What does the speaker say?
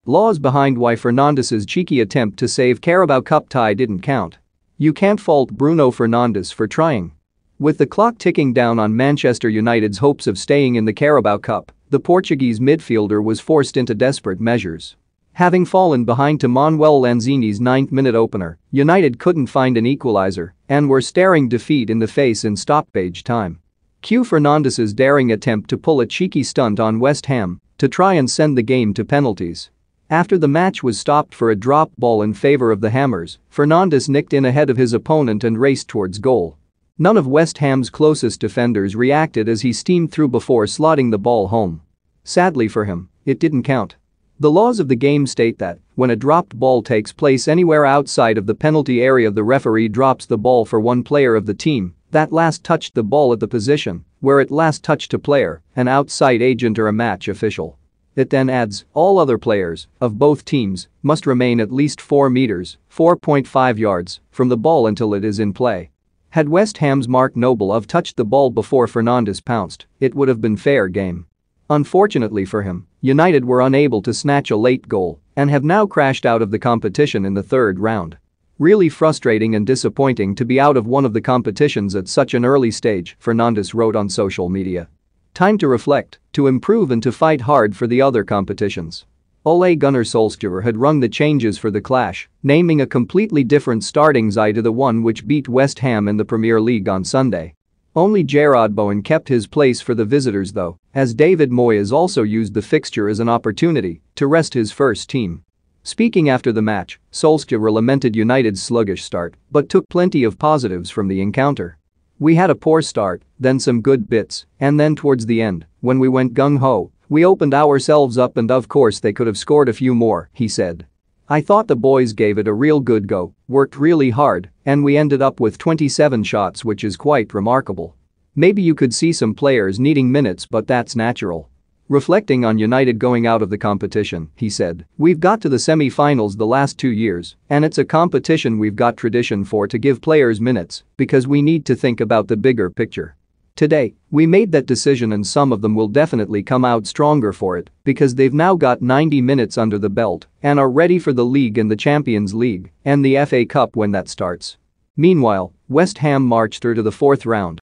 Laws behind why Fernandes' cheeky attempt to save Carabao Cup tie didn't count. You can't fault Bruno Fernandes for trying. With the clock ticking down on Manchester United's hopes of staying in the Carabao Cup, the Portuguese midfielder was forced into desperate measures. Having fallen behind to Manuel Lanzini's 9th-minute opener, United couldn't find an equalizer and were staring defeat in the face in stoppage time. Cue Fernandes' daring attempt to pull a cheeky stunt on West Ham to try and send the game to penalties. After the match was stopped for a drop ball in favor of the Hammers, Fernandes nicked in ahead of his opponent and raced towards goal. None of West Ham's closest defenders reacted as he steamed through before slotting the ball home. Sadly for him, it didn't count. The laws of the game state that when a dropped ball takes place anywhere outside of the penalty area, the referee drops the ball for one player of the team that last touched the ball at the position where it last touched a player, an outside agent or a match official. It then adds, all other players of both teams must remain at least 4 meters (4.5 yards) from the ball until it is in play. Had West Ham's Mark Noble have touched the ball before Fernandes pounced, it would have been fair game. Unfortunately for him, United were unable to snatch a late goal and have now crashed out of the competition in the third round. Really frustrating and disappointing to be out of one of the competitions at such an early stage, Fernandes wrote on social media. Time to reflect, to improve and to fight hard for the other competitions. Ole Gunnar Solskjaer had rung the changes for the clash, naming a completely different starting side to the one which beat West Ham in the Premier League on Sunday. Only Jarrod Bowen kept his place for the visitors though, as David Moyes also used the fixture as an opportunity to rest his first team. Speaking after the match, Solskjaer lamented United's sluggish start but took plenty of positives from the encounter. We had a poor start, then some good bits, and then towards the end, when we went gung-ho, we opened ourselves up and of course they could have scored a few more, he said. I thought the boys gave it a real good go, worked really hard, and we ended up with 27 shots, which is quite remarkable. Maybe you could see some players needing minutes, but that's natural. Reflecting on United going out of the competition, he said, we've got to the semi-finals the last 2 years, and it's a competition we've got tradition for to give players minutes because we need to think about the bigger picture. Today, we made that decision and some of them will definitely come out stronger for it because they've now got 90 minutes under the belt and are ready for the league and the Champions League and the FA Cup when that starts. Meanwhile, West Ham marched through to the fourth round